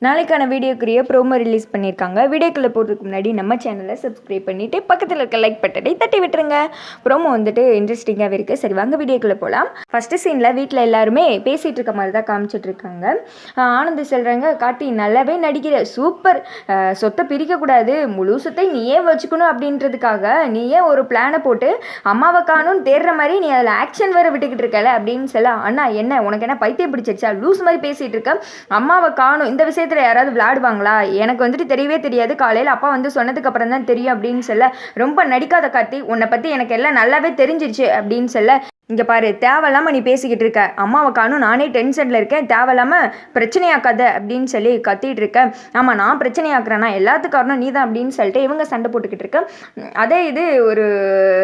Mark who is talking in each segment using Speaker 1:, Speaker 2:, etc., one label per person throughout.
Speaker 1: நாளைக்கான வீடியோக்குரிய promo release பண்ணியிருக்காங்க. வீடியோக்குள்ளே போகிறதுக்கு முன்னாடி நம்ம சேனலை சப்ஸ்கிரைப் பண்ணிவிட்டு பக்கத்தில் இருக்க லைக் பட்டனை தட்டி விட்டுருங்க. ப்ரோமோ வந்துட்டு இன்ட்ரெஸ்டிங்காகவே இருக்குது. சரி வாங்க வீடியோக்குள்ளே போகலாம். ஃபஸ்ட்டு சீனில் வீட்டில் எல்லாருமே பேசிகிட்டு இருக்க மாதிரி தான் காமிச்சிட்ருக்காங்க. ஆனந்த் சொல்கிறாங்க, கார்த்தி நல்லாவே நடிக்கிற, சூப்பர், சொத்தை பிரிக்கக்கூடாது, முழு சொத்தை நீயே வச்சுக்கணும் அப்படின்றதுக்காக நீயே ஒரு பிளானை போட்டு அம்மாவை காணும்னு தேடுற மாதிரி நீ அதில் ஆக்ஷன் வேறு விட்டுக்கிட்டு இருக்கல அப்படின்னு சொல்ல, அண்ணா என்ன உனக்கு என்ன பைத்தியம் பிடிச்சிருச்சா, லூஸ் மாதிரி பேசிகிட்டு இருக்க, அம்மாவை காணும் இந்த விஷயத்தில் யாராவது விளையாடுவாங்களா, எனக்கு வந்துட்டு தெரியவே தெரியாது, காலையில் அப்பா வந்து சொன்னதுக்கு அப்புறம் தான் தெரியும் அப்படின்னு சொல்ல, ரொம்ப நடிக்காத கார்த்தி, உன்னை பற்றி எனக்கு எல்லாம் நல்லாவே தெரிஞ்சிருச்சு அப்படின்னு சொல்ல, இங்கே பாரு தேவையில்லாமல் நீ பேசிக்கிட்டு இருக்க, அம்மாவை காணும் நானே டென்ஷனில் இருக்கேன், தேவையில்லாமல் பிரச்சனையாக்காத அப்படின்னு சொல்லி கத்திட்டு இருக்கேன். ஆமாம் நான் பிரச்சனையாக்குறேன்னா எல்லாத்துக்கும் காரணம் நீ தான் அப்படின்னு சொல்லிட்டு இவங்க சண்டை போட்டுக்கிட்டு இருக்க. அதே இது ஒரு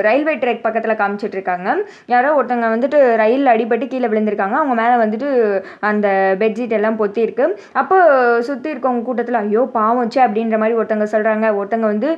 Speaker 1: ரயில்வே ட்ராக் பக்கத்தில் காமிச்சிட்டு இருக்காங்க. யாரோ ஒருத்தவங்க வந்துட்டு ரயிலில் அடிபட்டு கீழே விழுந்திருக்காங்க. அவங்க மேலே வந்துட்டு அந்த பெட்ஷீட் எல்லாம் பொத்தி இருக்கு. அப்போ சுற்றி இருக்கவங்க கூட்டத்தில் ஐயோ பாவம்ச்சே அப்படின்ற மாதிரி ஒருத்தவங்க சொல்கிறாங்க. ஒருத்தவங்க வந்து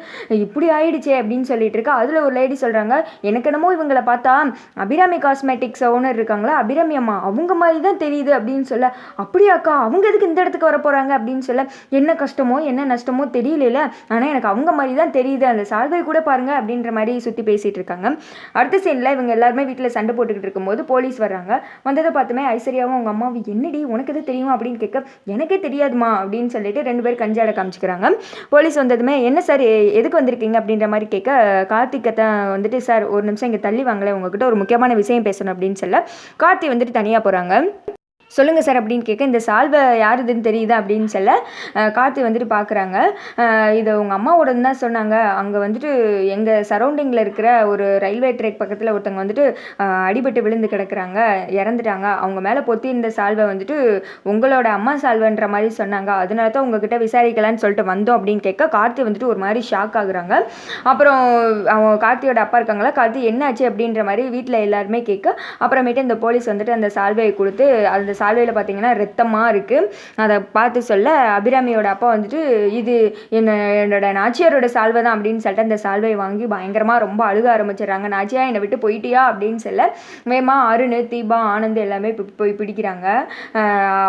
Speaker 1: இப்படி ஆயிடுச்சே அப்படின்னு சொல்லிட்டு இருக்கா. அதில் ஒரு லேடி சொல்கிறாங்க, எனக்கு என்னமோ இவங்களை பார்த்தா அபிராமி காஸ்மெட்டிக்ஸ் ஓனர் இருக்காங்களா, அபிராமி அம்மா அவங்க மாதிரி தான் தெரியுது அப்படின்னு சொல்ல, அப்படியாக்கா அவங்க எதுக்கு இந்த இடத்துக்கு வர போகிறாங்க அப்படின்னு சொல்ல, என்ன கஷ்டமோ என்ன நஷ்டமோ தெரியல, ஆனால் எனக்கு அவங்க மாதிரி தான் தெரியுது, அந்த சால்வை கூட பாருங்க அப்படின்ற மாதிரி சுற்றி பேசிகிட்டு இருக்காங்க. அடுத்த சீனில் இவங்க எல்லாருமே வீட்டில் சண்டை போட்டுக்கிட்டு இருக்கும்போது போலீஸ் வர்றாங்க. வந்ததை பார்த்துமே ஐஸ்வர்யாவும் அவங்க அம்மாவும் என்னடி உனக்கு எது தெரியுமா அப்படின்னு கேட்க, எனக்கே தெரியாதுமா அப்படின்னு சொல்லிட்டு ரெண்டு பேர் கஞ்சாட காமிச்சிக்கிறாங்க. போலீஸ் வந்ததுமே என்ன சார் எதுக்கு வந்திருக்கீங்க அப்படின்ற மாதிரி கேட்க, கார்த்திகை தான் வந்துட்டு சார் ஒரு நிமிஷம் இங்கே தள்ளி வாங்கலை, உங்ககிட்ட ஒரு முக்கியமான விஷயம் பேசணும் அப்படின்னு சொல்ல கார்த்தி வந்துட்டு தனியாக போகிறாங்க. சொல்லுங்கள் சார் அப்படின்னு கேட்க, இந்த சால்வை யாருதுன்னு தெரியுதா அப்படின்னு சொல்ல கார்த்தி வந்துட்டு பார்க்குறாங்க. இதை உங்கள் அம்மாவோடன்னு தான் சொன்னாங்க, அங்கே வந்துட்டு எங்கள் சரௌண்டிங்கில் இருக்கிற ஒரு ரயில்வே ட்ராக் பக்கத்தில் ஒருத்தவங்க வந்துட்டு அடிபட்டு விழுந்து கிடக்குறாங்க, இறந்துட்டாங்க, அவங்க மேலே பொத்தி இந்த சால்வை வந்துட்டு உங்களோட அம்மா சால்வைன்ற மாதிரி சொன்னாங்க, அதனால தான் உங்ககிட்ட விசாரிக்கலான்னு சொல்லிட்டு வந்தோம் அப்படின்னு கேட்க கார்த்தி வந்துட்டு ஒரு மாதிரி ஷாக் ஆகுறாங்க. அப்புறம் அவங்க கார்த்தியோட அப்பா இருக்காங்களா, கார்த்தி என்னாச்சு அப்படின்ற மாதிரி வீட்டில் எல்லாருமே கேட்க, அப்புறமேட்டு இந்த போலீஸ் வந்துட்டு அந்த சால்வையை கொடுத்து அந்த சால்வையில் பார்த்தீங்கன்னா ரத்தமாக இருக்குது. அதை பார்த்து சொல்ல அபிராமியோட அப்பா வந்துட்டு இது என்னோட நாச்சியாரோட சால்வை தான் அப்படின்னு சொல்லிட்டு அந்த சால்வையை வாங்கி பயங்கரமாக ரொம்ப அழுக ஆரம்பிச்சிடுறாங்க. நாச்சியா என்னை விட்டு போயிட்டியா அப்படின்னு சொல்ல வேமா அருண் தீபா ஆனந்த் எல்லாமே போய் பிடிக்கிறாங்க.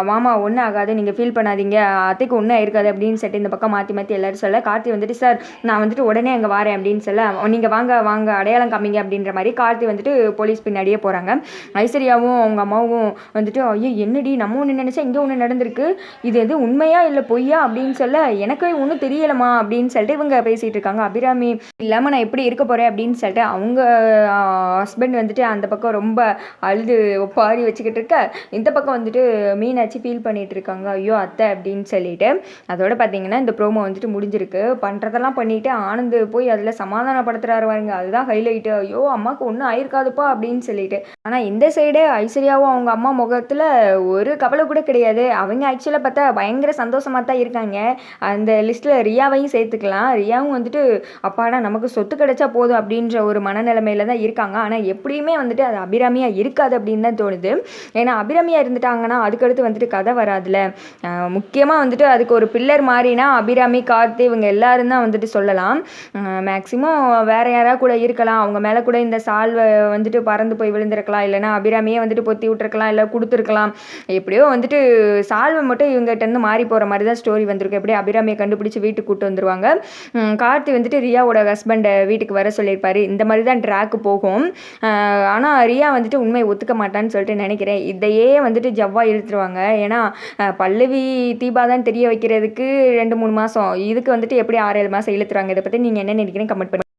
Speaker 1: மாமா ஒன்றும் ஆகாது, நீங்கள் ஃபீல் பண்ணாதீங்க, அத்தைக்கு ஒன்றும் இருக்காது அப்படின்னு சொல்லிட்டு இந்த பக்கம் மாற்றி மாற்றி எல்லோரும் சொல்ல, கார்த்தி வந்துட்டு சார் நான் வந்துட்டு உடனே அங்கே வரேன் அப்படின்னு சொல்ல, நீங்கள் வாங்க வாங்க அடையாளம் காமிங்க அப்படின்ற மாதிரி கார்த்தி வந்துட்டு போலீஸ் பின்னாடியே போகிறாங்க. ஐஸ்வர்யாவும் அவங்க அம்மாவும் வந்துட்டு ஐயோ என்னடி நம்ம ஒன்று நினச்சா இங்கே ஒன்று நடந்திருக்கு, இது எது உண்மையா இல்லை பொய்யா அப்படின்னு சொல்ல, எனக்கு ஒன்றும் தெரியலமா அப்படின்னு சொல்லிட்டு இவங்க பேசிகிட்டு இருக்காங்க. அபிராமி இல்லாமல் நான் எப்படி இருக்க போகிறேன் அப்படின்னு சொல்லிட்டு அவங்க ஹஸ்பண்ட் வந்துட்டு அந்த பக்கம் ரொம்ப அழுது ஒப்பாரி வச்சுக்கிட்டு இருக்க, இந்த பக்கம் வந்துட்டு மீனாட்சி ஃபீல் பண்ணிகிட்டு இருக்காங்க, ஐயோ அத்தை அப்படின்னு சொல்லிட்டு. அதோட பார்த்தீங்கன்னா இந்த ப்ரோமோ வந்துட்டு முடிஞ்சிருக்கு. பண்ணுறதெல்லாம் பண்ணிவிட்டு ஆனந்த் போய் அதில் சமாதானப்படுத்துகிறாரு வாருங்க, அதுதான் ஹைலைட்டு. ஐயோ அம்மாவுக்கு ஒன்றும் ஆயிருக்காதுப்பா அப்படின்னு சொல்லிட்டு. ஆனால் இந்த சைடு ஐஸ்வர்யாவும் அவங்க அம்மா முகத்தில் ஒரு கவலை கூட கிடையாது. அவங்க ஆக்சுவலாக பார்த்தா பயங்கர சந்தோஷமாக தான் இருக்காங்க. அந்த லிஸ்ட்டில் ரியாவையும் சேர்த்துக்கலாம். ரியாவும் வந்துட்டு அப்பாடா நமக்கு சொத்து கிடைச்சா போதும் அப்படின்ற ஒரு மனநிலைமையில தான் இருக்காங்க. ஆனால் எப்படியுமே வந்துட்டு அது அபிராமியாக இருக்காது அப்படின்னு தான் தோணுது. ஏன்னா அபிராமியாக இருந்துட்டாங்கன்னா அதுக்கடுத்து வந்துட்டு கதை வராதுல. முக்கியமாக வந்துட்டு அதுக்கு ஒரு பில்லர் மாதிரினா அபிராமி கார்த்தி இவங்க எல்லாரும் தான் வந்துட்டு சொல்லலாம். மேக்ஸிமம் வேறு யாராவது கூட இருக்கலாம், அவங்க மேலே கூட இந்த சால்வை வந்துட்டு பறந்து போய் விழுந்திருக்கலாம், இல்லைனா அபிராமியே வந்துட்டு பொத்தி விட்டுருக்கலாம், இல்லை கொடுத்துருக்கலாம். எப்படியோ வந்துட்டு சால்வை மட்டும் இவங்ககிட்ட மாறி போகிற மாதிரி தான் ஸ்டோரி வந்திருக்கு. எப்படியோ அபிராமியை கண்டுபிடிச்சி வீட்டுக்கு கூட்டு வந்துருவாங்க. கார்த்தி வந்துட்டு ரியாவோட ஹஸ்பண்டை வீட்டுக்கு வர சொல்லியிருப்பாரு. இந்த மாதிரி தான் ட்ராக்கு போகும். ஆனால் ரியா வந்துட்டு உண்மையை ஒத்துக்க மாட்டான்னு சொல்லிட்டு நினைக்கிறேன். இதையே வந்துட்டு ஜவ்வா இழுத்துருவாங்க. ஏன்னா பல்லவி தீபா தான் தெரிய வைக்கிறதுக்கு 2-3 மாதம், இதுக்கு வந்துட்டு எப்படி 6-7 மாதம் இழுத்துருவாங்க. இதை பற்றி நீங்கள் என்ன நினைக்கிறீங்க கமெண்ட் பண்ணுங்க.